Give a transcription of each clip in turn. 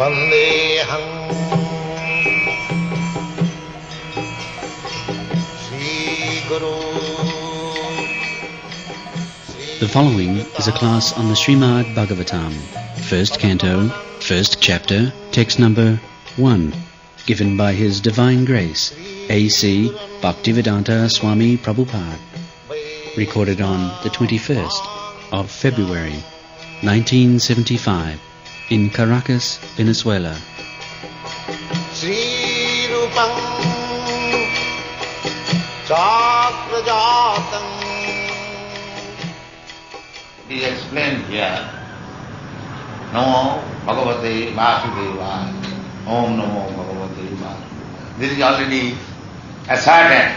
Vandeham Sri Guru. The following is a class on the Srimad Bhagavatam, first canto, first chapter, text number 1, given by His Divine Grace, A.C. Bhaktivedanta Swami Prabhupada, recorded on the 21st of February, 1975, in Caracas, Venezuela. Sri Rupam Chakrajatam. He explained here, Namo Bhagavate Vasudevaya, Om Namo Bhagavate Vasudevaya. This is already asserted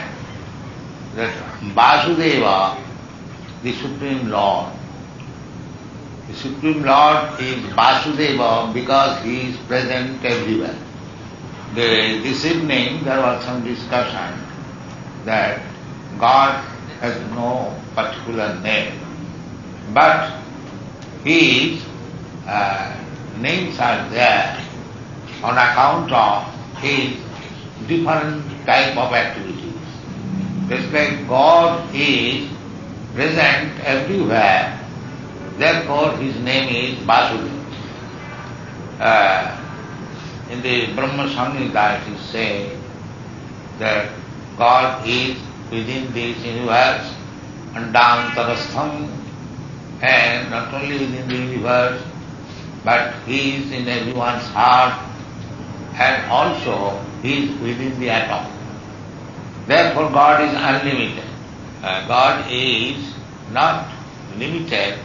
that Vasudeva, the Supreme Lord, the Supreme Lord is Vasudeva because He is present everywhere. This evening there was some discussion that God has no particular name, but His names are there on account of His different type of activities. Just like God is present everywhere, therefore His name is Vasudeva. In the Brahma Samhita it is said that God is within this universe, Andantarastham, and not only within the universe, but He is in everyone's heart, and also He is within the atom. Therefore God is unlimited. God is not limited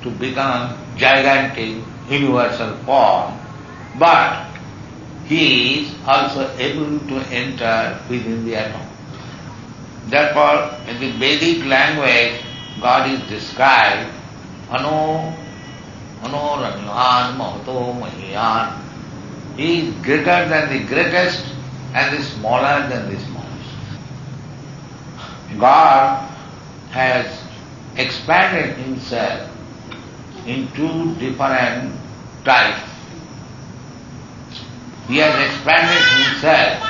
to become gigantic universal form, but He is also able to enter within the atom. Therefore, in the Vedic language, God is described Anoranyan Mahato Mahiyan. He is greater than the greatest and the smaller than the smallest. God has expanded Himself in two different types. He has expanded Himself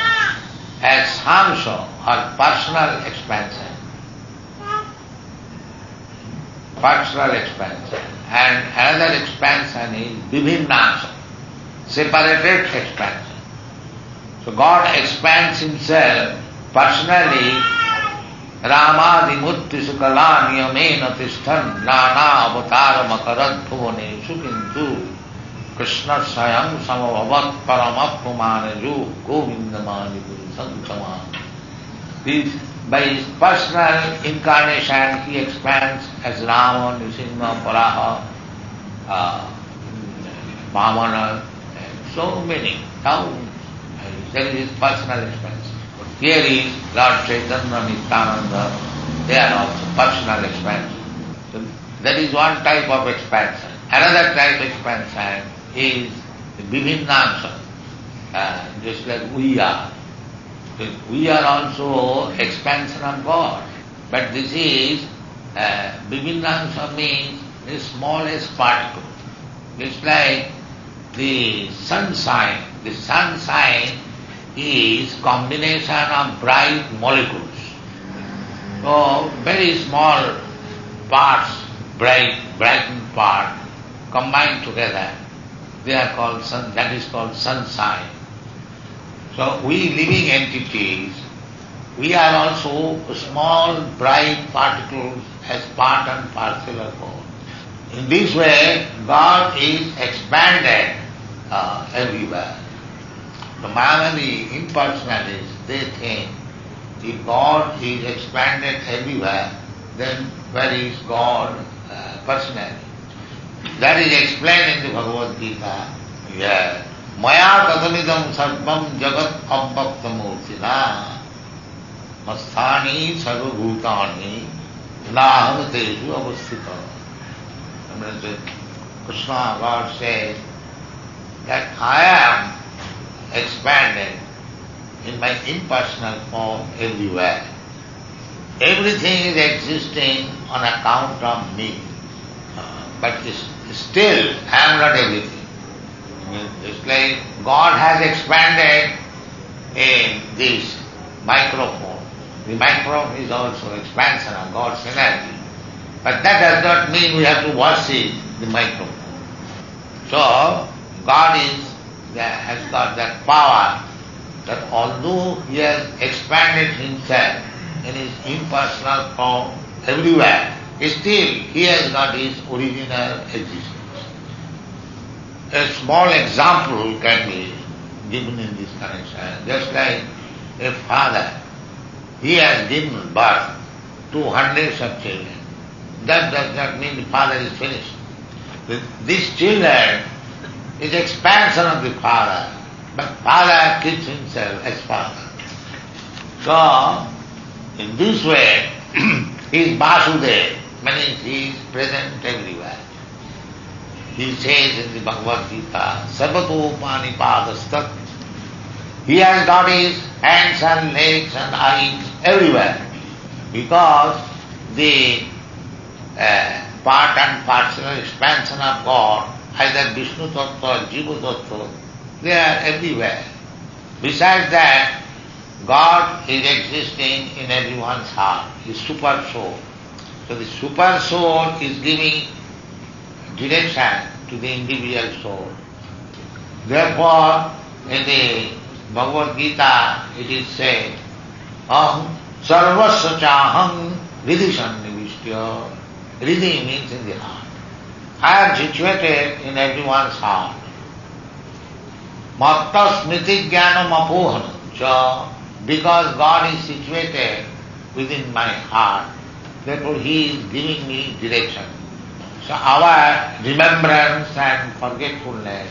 as samsa or personal expansion. Personal expansion. And another expansion is vibhinnasa, separated expansion. So God expands Himself personally. Ramadi mutti sukala niyamena tisthan nana avatar makarad bhuvane sukintu Krishna sayam samavavat paramappumanaju govindamani santamani. By His personal incarnation He expands as Rama, Nisimha, Paraha, Vamana, and so many, thousands. That is His personal expansion. Here is Lord Chaitanya, Nityananda, they are also personal expansion. So that is one type of expansion. Another type of expansion is the Vibhinnansa, just like we are. We are also expansion of God. But this is, Vibhinnansa means the smallest particle. It's like the sunshine. The sunshine is combination of bright molecules. So very small parts, brightened part, combined together, they are called sun. That is called sunshine. So we living entities, we are also small bright particles as part and parcel of God. In this way, God is expanded everywhere. The Mayavadi impersonalists, they think if God is expanded everywhere, then where is God personally? That is explained in the Bhagavad Gita. Yes. Maya katamidam sarvam jagat avyaktamurtina masthani sarvabhutani naham tesu avasthita. Krishna, God says that I am expanded in my impersonal form everywhere. Everything is existing on account of me. But still, I am not everything. Just like God has expanded in this microphone. The microphone is also expansion of God's energy. But that does not mean we have to worship the microphone. So, God has got that power that although He has expanded Himself in His impersonal form everywhere, still He has got His original existence. A small example can be given in this connection. Just like a father, he has given birth to hundreds of children. That does not mean the father is finished. These children is expansion of the father, but father keeps himself as father. So, in this way, he is Vasudeva, meaning he is present everywhere. He says in the Bhagavad Gita, Sarvato Panipadastat. He has got his hands and legs and eyes everywhere, because the part and parcel expansion of God, either Vishnu Tattva or Jiva Tattva, they are everywhere. Besides that, God is existing in everyone's heart, His super soul. So the super soul is giving direction to the individual soul. Therefore, in the Bhagavad Gita it is said, Aham sarvasya chaham hridhi sannivishya. Hridhi means in the heart. I am situated in everyone's heart. Matta smriti jnanam apohanam cha. Because God is situated within my heart, therefore He is giving me direction. So our remembrance and forgetfulness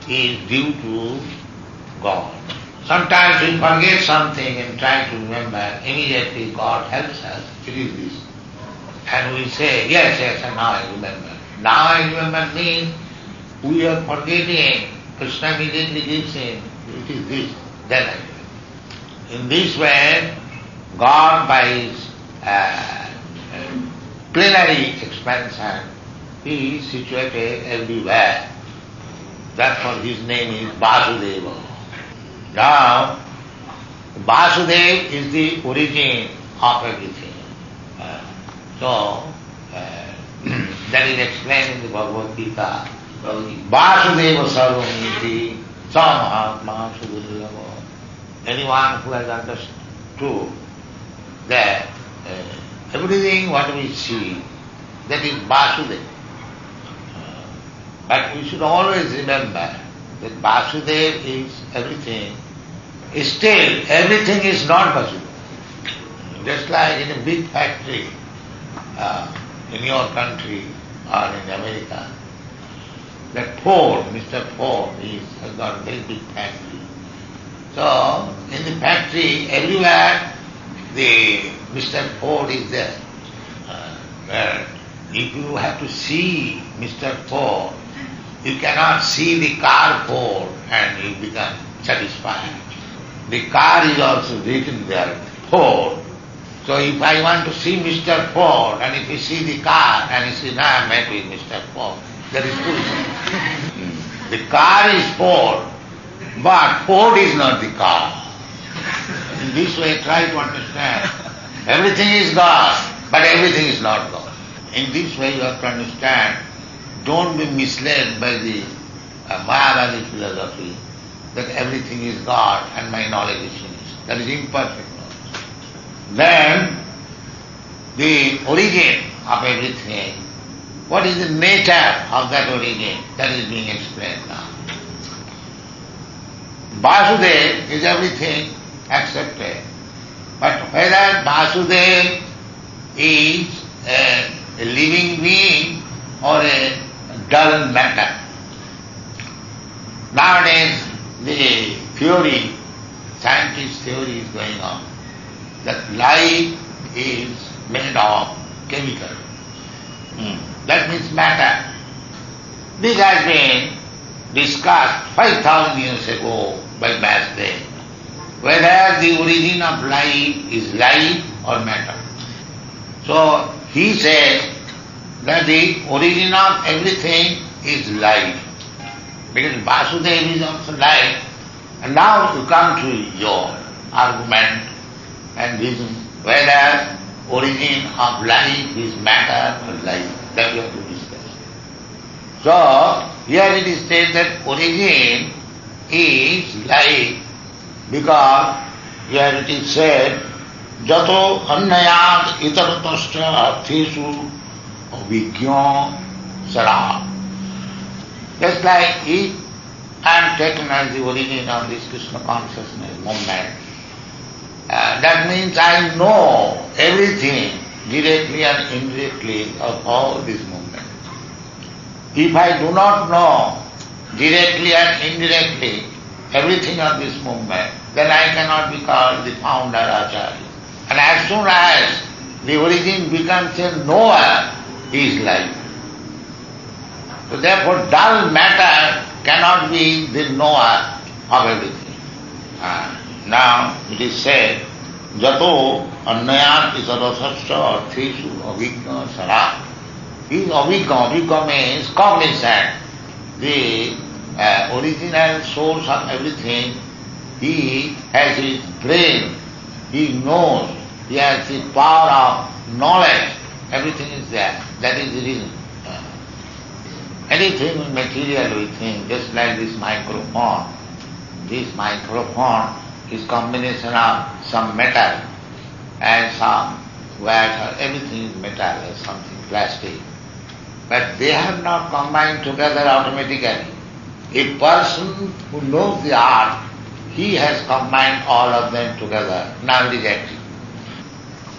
is due to God. Sometimes we forget something and try to remember, immediately God helps us. It is this. And we say, yes, and now I remember. Now I remember means we are forgetting. Krishna immediately gives in, it is this, then I remember. In this way, God by His plenary expansion, He is situated everywhere. Therefore His name is Vasudeva. Now, Vasudeva is the origin of everything. That is explained in the Bhagavad Gita. Vasudeva sarvamiti samahatma sudurlava. Anyone who has understood that everything what we see, that is Vasudeva. But we should always remember that Vasudeva is everything. Still, everything is not Vasudeva. Just like in a big factory, in your country or in America, that Ford, Mr. Ford, has got a very big factory. So, in the factory, everywhere, the Mr. Ford is there. If you have to see Mr. Ford, you cannot see the car Ford and you become satisfied. The car is also written there, Ford. So if I want to see Mr. Ford, and if you see the car, and you say, no, I met with Mr. Ford, that is good. The car is Ford, but Ford is not the car. In this way, try to understand. Everything is God, but everything is not God. In this way, you have to understand. Don't be misled by the Mayavadi philosophy that everything is God and my knowledge is finished. That is imperfect knowledge. Then, the origin of everything, what is the nature of that origin? That is being explained now. Vasudeva is everything accepted. But whether Vasudeva is a living being or a dull matter. Nowadays the theory, scientist theory is going on, that life is made of chemical. That means matter. This has been discussed 5,000 years ago by Vasudev, whether the origin of life is life or matter. So he says that the origin of everything is life. Because Vasudeva is also light. And now you come to your argument and reason whether origin of life is matter or life. That we have to discuss. So, here it is said that origin is life because here it is said, Jato annayat itaratashcha arthesu vigya sara. Just like if I am taken as the origin of this Krishna consciousness movement, that means I know everything directly and indirectly of all this movement. If I do not know directly and indirectly everything of this movement, then I cannot be called the founder Acharya. And as soon as the origin becomes a knower, he is life. So therefore dull matter cannot be the knower of everything. Now it is said, Jato annayat isarasascha arthesu avigna sara. He is avigna. Avigna means cognizant. The original source of everything. He has his brain. He knows. He has the power of knowledge. Everything is there. That is the reason. Anything material we think, just like this microphone. This microphone is combination of some metal and some wax, everything is metal or something plastic. But they have not combined together automatically. A person who knows the art, he has combined all of them together. Now it is active.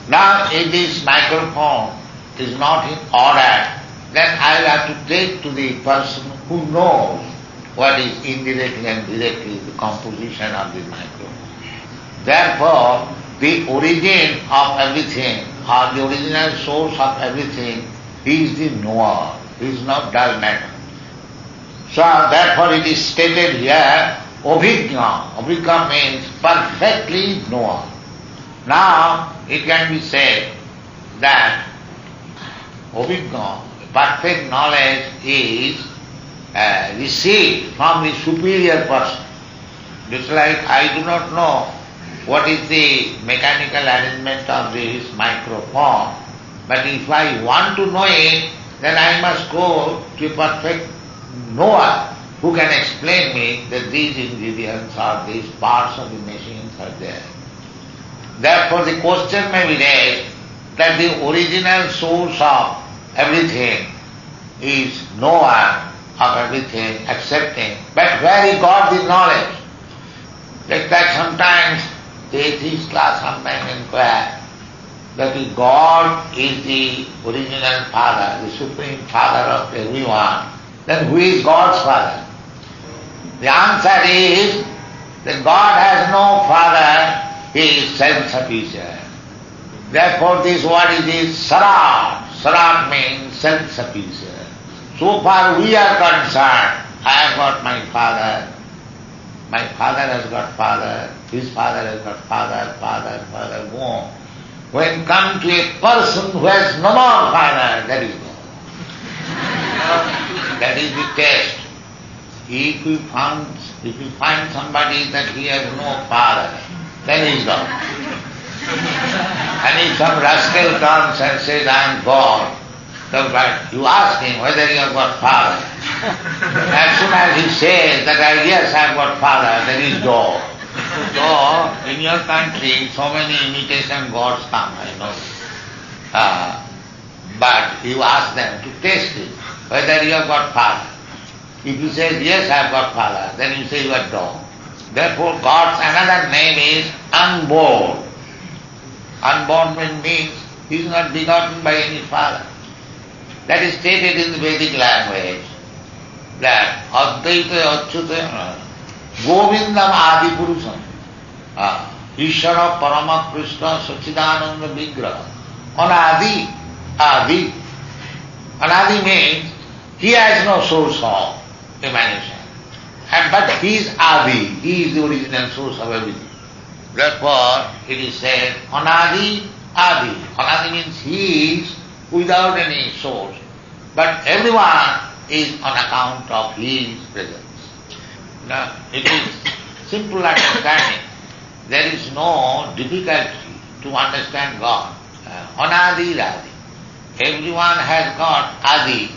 Now if this microphone is not in order, then I will have to take to the person who knows what is indirectly and directly the composition of the microphone. Therefore, the origin of everything, or the original source of everything, is the knower. He is not dull matter. So therefore it is stated here, Abhigna. Abhigna means perfectly knower. Now it can be said that Abhigna, perfect knowledge, is received from the superior person. Just like I do not know what is the mechanical arrangement of this microphone, but if I want to know it, then I must go to a perfect knower who can explain me that these ingredients or these parts of the machines are there. Therefore the question may be raised that the original source of everything is knower of everything, accepting, but where he got the knowledge? Just like sometimes the atheist class sometimes inquire that if God is the original father, the supreme father of everyone, then who is God's father? The answer is that God has no father, he is self-sufficient. Therefore this word is sarat. Sarat means self-sufficient. So far we are concerned, I have got my father has got father, his father has got father, go on. When come to a person who has no more father, that is God. That is the test. If you find somebody that he has no father, then he is God. And if some rascal comes and says, I am God, so you ask him whether you have got father. As soon as he says that yes, I have got father, then he is God. So, in your country, so many imitation gods come, I know. But you ask them to test it, whether you have got father. If you say, yes, I have got father, then you say you are dog. Therefore, God's another name is unborn. Unborn means he is not begotten by any father. That is stated in the Vedic language, that Advaita Achyuta Govindam Adi Purusham Ishara Parama Krishna Sachidananda Vigraha Anadi. Anadi means he has no source of emanation. But he is Adi, he is the original source of everything. Therefore it is said Anadi Adi. Anadi means he is without any source. But everyone is on account of his presence. Now, it is simple understanding. There is no difficulty to understand God. Anadi Radi. Everyone has got Adi.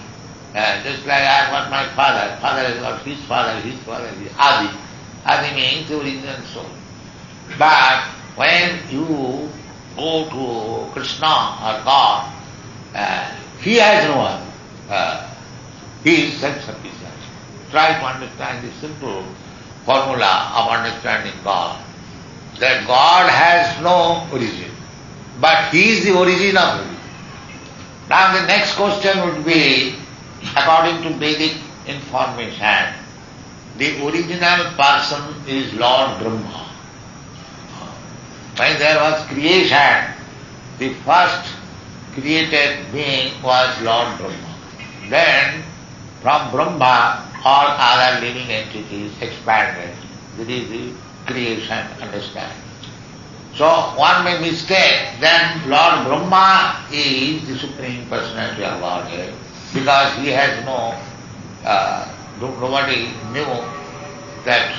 Just like I have got my father. Father has got his father is Adi. Adi means the original soul. But when you go to Krishna or God, he has no one. He is self-sufficient. Try to understand the simple formula of understanding God. That God has no origin, but He is the origin of origin. Now the next question would be, according to Vedic information, the original person is Lord Brahma. When there was creation, the first created being was Lord Brahma. Then from Brahma all other living entities expanded. This is the creation understanding. So one may mistake then Lord Brahma is the Supreme Personality of Godhead because he has nobody knew that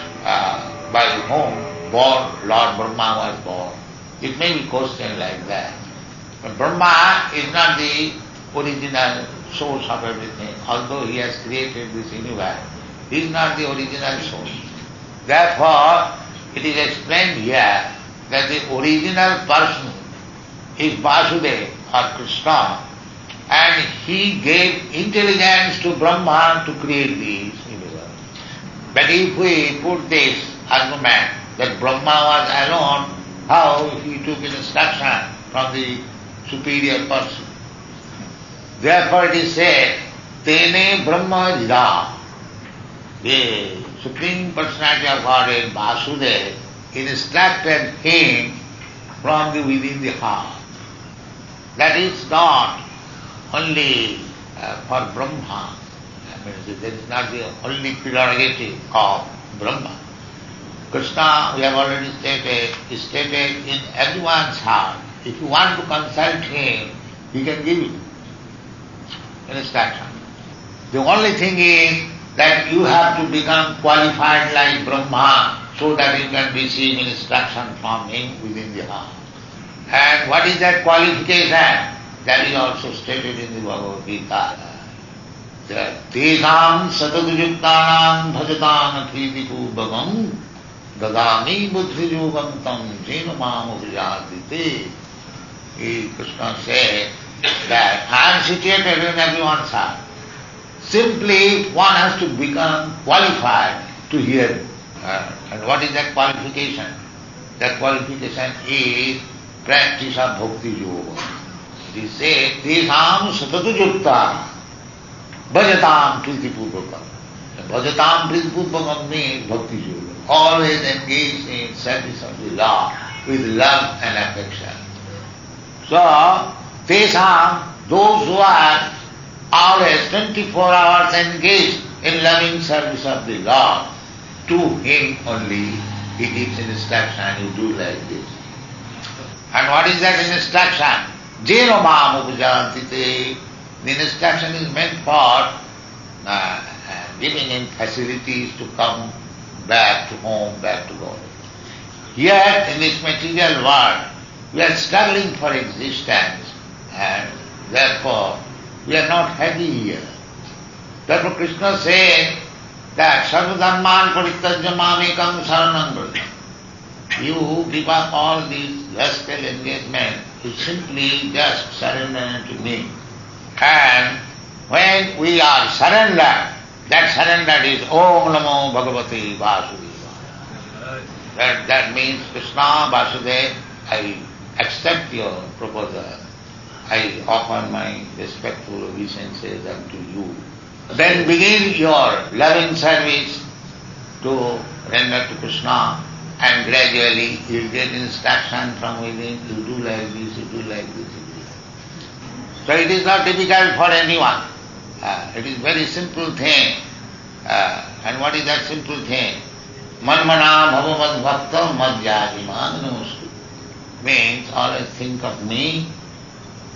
by whom Lord Brahma was born. It may be questioned like that. But Brahma is not the original source of everything. Although he has created this universe, he is not the original source. Therefore, it is explained here that the original person is Vasudeva or Krishna, and he gave intelligence to Brahma to create this universe. But if we put this argument that Brahma was alone, how he took instruction from the superior person? Therefore it is said, Tene Brahma Jida, the Supreme Personality of Godhead, Vasudeva, instructed him from within the heart. That is not only for Brahma. That is not the only prerogative of Brahma. Krishna, we have already stated, is stated in everyone's heart. If you want to consult him, he can give you instruction. The only thing is that you have to become qualified like Brahma so that you can receive instruction from him within the heart. And what is that qualification? That is also stated in the Bhagavad Gita. Tesam satadujuktanam bhajatam akritipu dadami buddhijugantam jena mamuprijatite. Krishna said that I am situated in everyone's heart. Simply one has to become qualified to hear. And what is that qualification? That qualification is practice of bhakti yoga. It is said, Tesam satatu yukta bhajatam pritipurvakam. Bhajatam pritipurvakam means bhakti yoga. Always engaged in service of the Lord with love and affection. So, Tesam, those who are always 24 hours engaged in loving service of the Lord, to him only he gives instruction, you do like this. And what is that instruction? Jeno mam upajantite. The instruction is meant for giving him facilities to come back to home, back to God. Here in this material world, we are struggling for existence and therefore we are not happy here. Therefore Krishna said that sarvadharman parityajya mamekam saranam braja. You give up all these lustful engagement, you simply just surrender to me. And when we are surrendered, that surrender is Om Namo Bhagavate Vasudevaya. That means Krishna Vasudeva, I accept your proposal. I offer my respectful obeisances unto you. Then begin your loving service to render to Krishna, and gradually you will get instruction from within, you do like this, you do like this, you do like this. So it is not difficult for anyone. It is very simple thing. And what is that simple thing? Manmana bhavavad bhakta madhyajiman namustu. Means always think of me.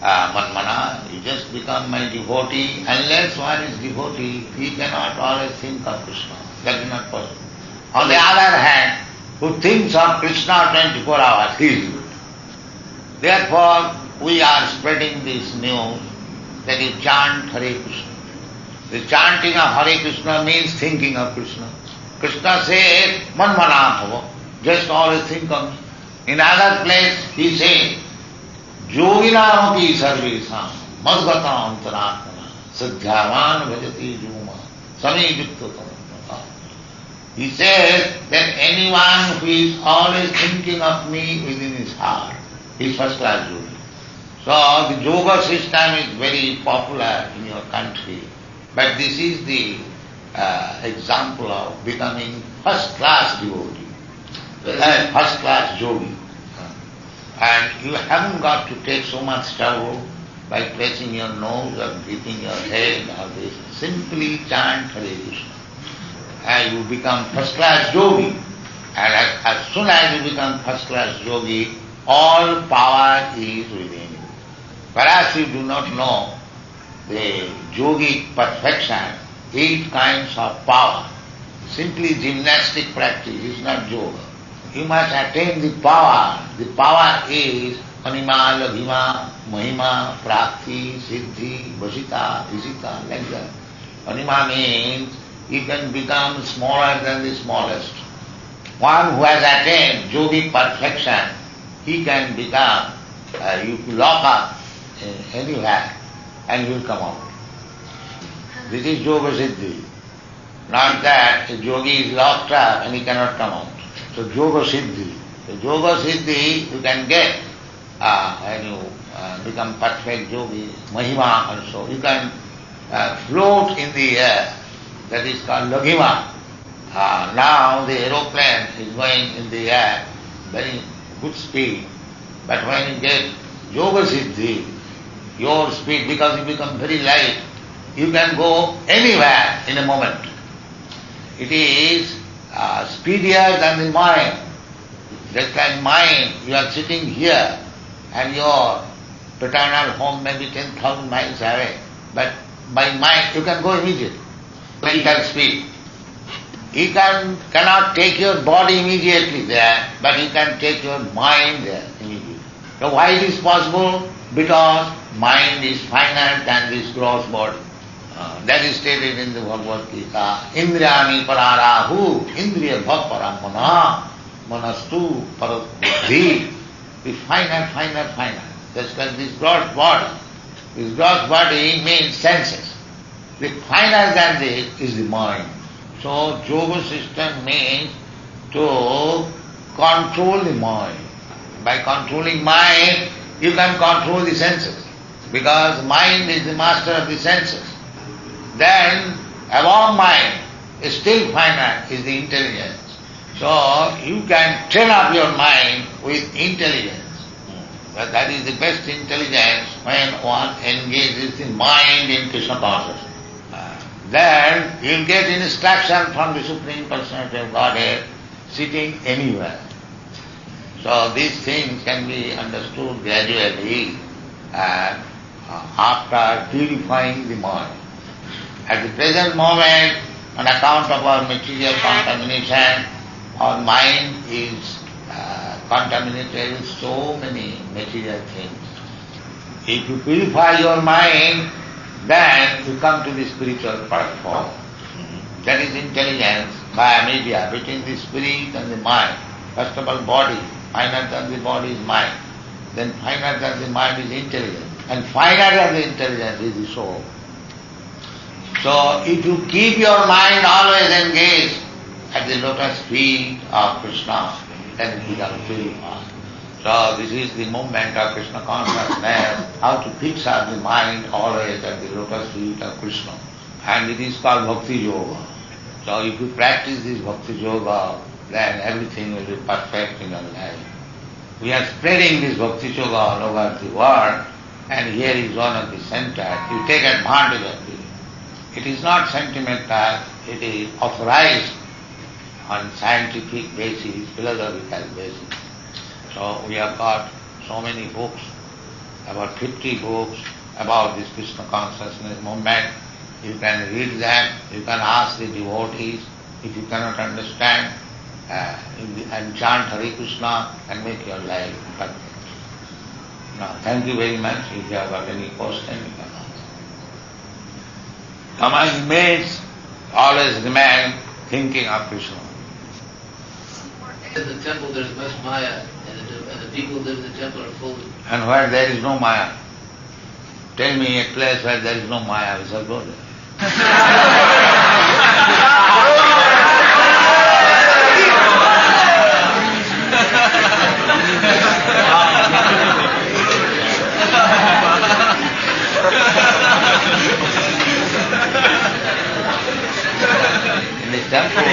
Manmana, you just become my devotee. Unless one is devotee, he cannot always think of Krishna. That is not possible. On the other hand, who thinks of Krishna 24 hours, he is good. Therefore, we are spreading this news that you chant Hare Krishna. The chanting of Hare Krishna means thinking of Krishna. Krishna says, Man manam bhava, just always think of me. In other place, he says, Yoginam api sarvesam, madgata antaratmana, sadhyavan bhajati juma, samijukta tamata. He says that anyone who is always thinking of me within his heart is first class yogi. So the yoga system is very popular in your country, but this is the example of becoming first class devotee, first class yogi. And you haven't got to take so much trouble by pressing your nose or beating your head or this. Simply chant Hare Krishna. And you become first class yogi. And as soon as you become first class yogi, all power is within you. Whereas you do not know the yogic perfection, 8 kinds of power. Simply gymnastic practice is not yoga. You must attain the power. The power is Anima, Laghima, Mahima, Prakti, Siddhi, Vasita, Isita, like that. Anima means you can become smaller than the smallest. One who has attained yogic perfection, he can become, you lock up anywhere and he will come out. This is Yoga Siddhi. Not that a yogi is locked up and he cannot come out. So Yoga Siddhi. The Yoga Siddhi you can get when you become perfect yogi, Mahima also. You can float in the air. That is called Laghima. Now the aeroplane is going in the air, very good speed. But when you get Yoga Siddhi, your speed, because you become very light, you can go anywhere in a moment. It is speedier than the mind. Just like mind, you are sitting here and your paternal home may be 10,000 miles away, but by mind you can go immediately. Mental speed. You cannot take your body immediately there, but you can take your mind there immediately. So why it is possible? Because mind is finer than this gross body. That is stated in the Bhagavad Gita. Indriyani pararahu, indriya bhav paramana, manastu parabuddhi. The finer. Just like this gross body. This gross body means senses. The finer than this is the mind. So yoga system means to control the mind. By controlling mind, you can control the senses. Because mind is the master of the senses. Then above mind, still finer, is the intelligence. So you can train up your mind with intelligence. But that is the best intelligence when one engages the mind in Krishna consciousness. Then you will get instruction from the Supreme Personality of Godhead sitting anywhere. So these things can be understood gradually and after purifying the mind. At the present moment, on account of our material contamination, our mind is contaminated with so many material things. If you purify your mind, then you come to the spiritual platform. That is intelligence via media between the spirit and the mind. First of all, body. Finer than the body is mind. Then finer than the mind is intelligence. And finer than the intelligence is the soul. So if you keep your mind always engaged at the lotus feet of Krishna, then it becomes purified. So this is the movement of Krishna consciousness, how to fix up the mind always at the lotus feet of Krishna. And it is called Bhakti Yoga. So if you practice this Bhakti Yoga, then everything will be perfect in your life. We are spreading this Bhakti Yoga all over the world, and here is one of the centers. You take advantage of it. It is not sentimental, it is authorized on scientific basis, philosophical basis. So we have got so many books, about 50 books about this Krishna consciousness movement. You can read them, you can ask the devotees. If you cannot understand, and chant Hare Krishna and make your life perfect. Now, thank you very much. If you have got any question, you can ask. Common means always remain thinking of Krishna. In the temple there's much Maya, and the people who live in the temple are full of... And where there is no Maya, tell me a place where there is no Maya, we shall go there. In the temple,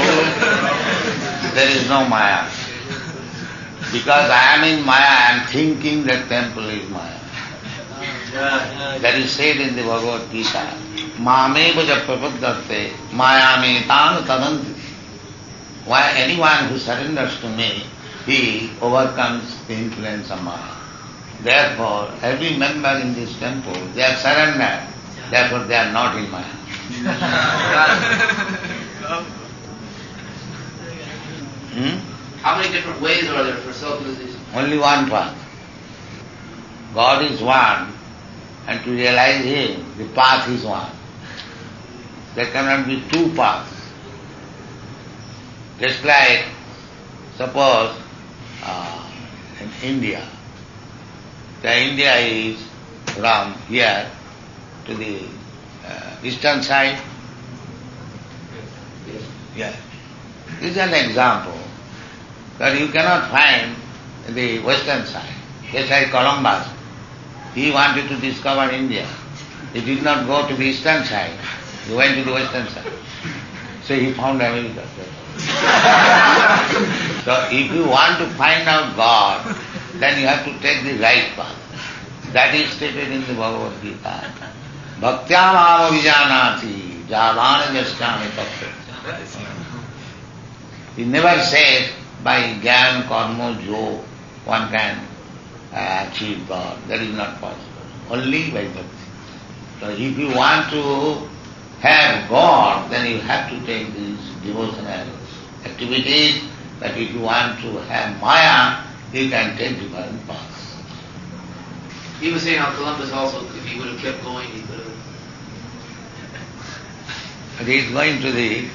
there is no Maya. Because I am in Maya, I am thinking that temple is Maya. That is said in the Bhagavad Gita. Mameva japrapaddhate mayame tang tadanti. Why anyone who surrenders to me, he overcomes the influence of Maya. Therefore, every member in this temple, they are surrendered. Therefore, they are not in Maya. How many different ways are there for self-realization? Only one path. God is one, and to realize Him, the path is one. There cannot be two paths. Just like, suppose, in India, India is from here to the eastern side. Yes. This is an example that you cannot find the western side. Just like Columbus, he wanted to discover India. He did not go to the eastern side, he went to the western side. So he found America. So if you want to find out God, then you have to take the right path. That is stated in the Bhagavad Gita. Bhaktyamam vijanati javana jasyami tattva. He never says by jnana, karma, yoga one can achieve God. That is not possible. Only by bhakti. So if you want to have God, then you have to take these devotional activities. But if you want to have Maya, you can take different paths. He was saying how Columbus also, if he would have kept going, he could have... But he is going to the...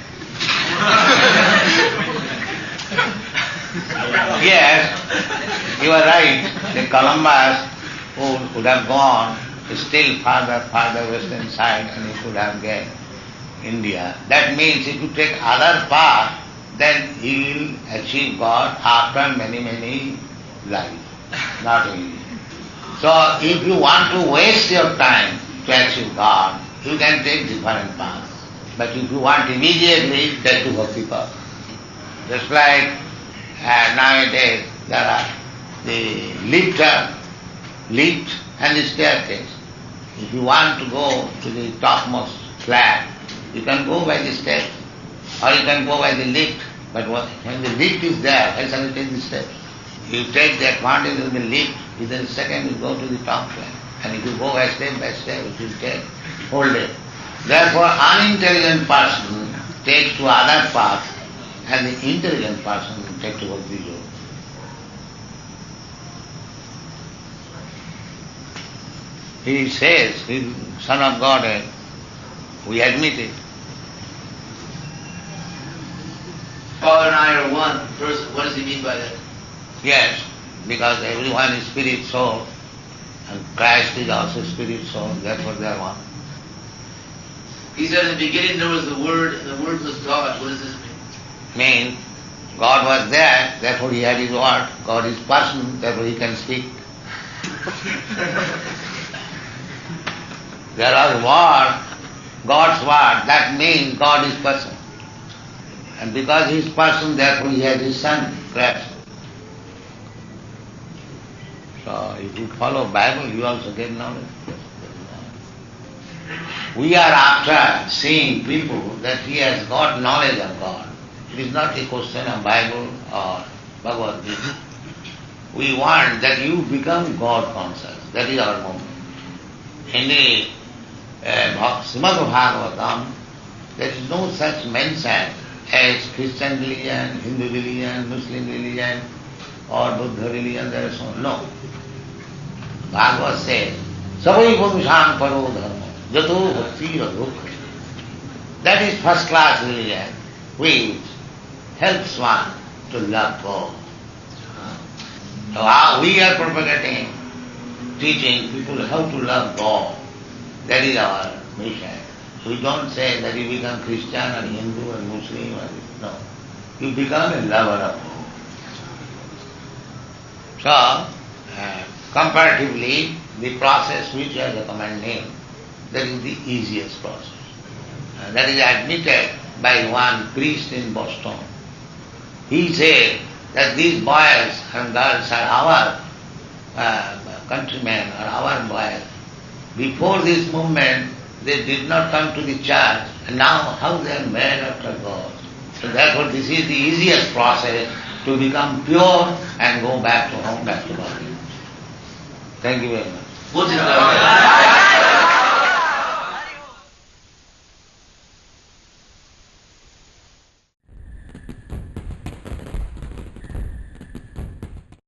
Yes, you are right. The Columbus who would have gone still farther western side and he could have gained India. That means if you take other path, then he will achieve God after many lives, not only. So if you want to waste your time to achieve God, you can take different paths. But if you want immediately, take to bhakti path. Just like nowadays there are the lift and the staircase. If you want to go to the topmost flat, you can go by the steps or you can go by the lift. But when the lift is there, how shall you take the steps? You take the advantage of the lift, within a second you go to the top flat. And if you go by step, it will take whole day. Therefore, unintelligent person takes to other paths and the intelligent person takes to bhakti yoga. He says, he is Son of God, we admit it. Father and I are one person. What does he mean by that? Yes, because everyone is spirit soul, and Christ is also spirit soul, therefore they are one. He said in the beginning there was the Word, and the Word was God. What does this mean? Means, God was there, therefore he had his word. God is person, therefore he can speak. There was word, God's word, that means God is person. And because he is person, therefore he has his son, Christ. So if you follow Bible, you also get knowledge. We are after seeing people that he has got knowledge of God. It is not a question of Bible or Bhagavad Gita. We want that you become God conscious. That is our movement. In the Srimad Bhagavatam, there is no such mention as Christian religion, Hindu religion, Muslim religion, or Buddha religion, there is no. Bhagavad says, Savai Purushan Paro Dharma, Jato Bhakti Radhukha. That is first class religion, which helps one to love God. So how we are propagating, teaching people how to love God. That is our mission. We don't say that you become Christian or Hindu or Muslim or no. You become a lover of God. So, comparatively, the process which you are recommending, that is the easiest process. That is admitted by one priest in Boston. He said that these boys and girls are our countrymen, or our boys. Before this movement, they did not come to the church, and now how they are made after God. So therefore this is the easiest process to become pure and go back to home, back to body. Thank you very much.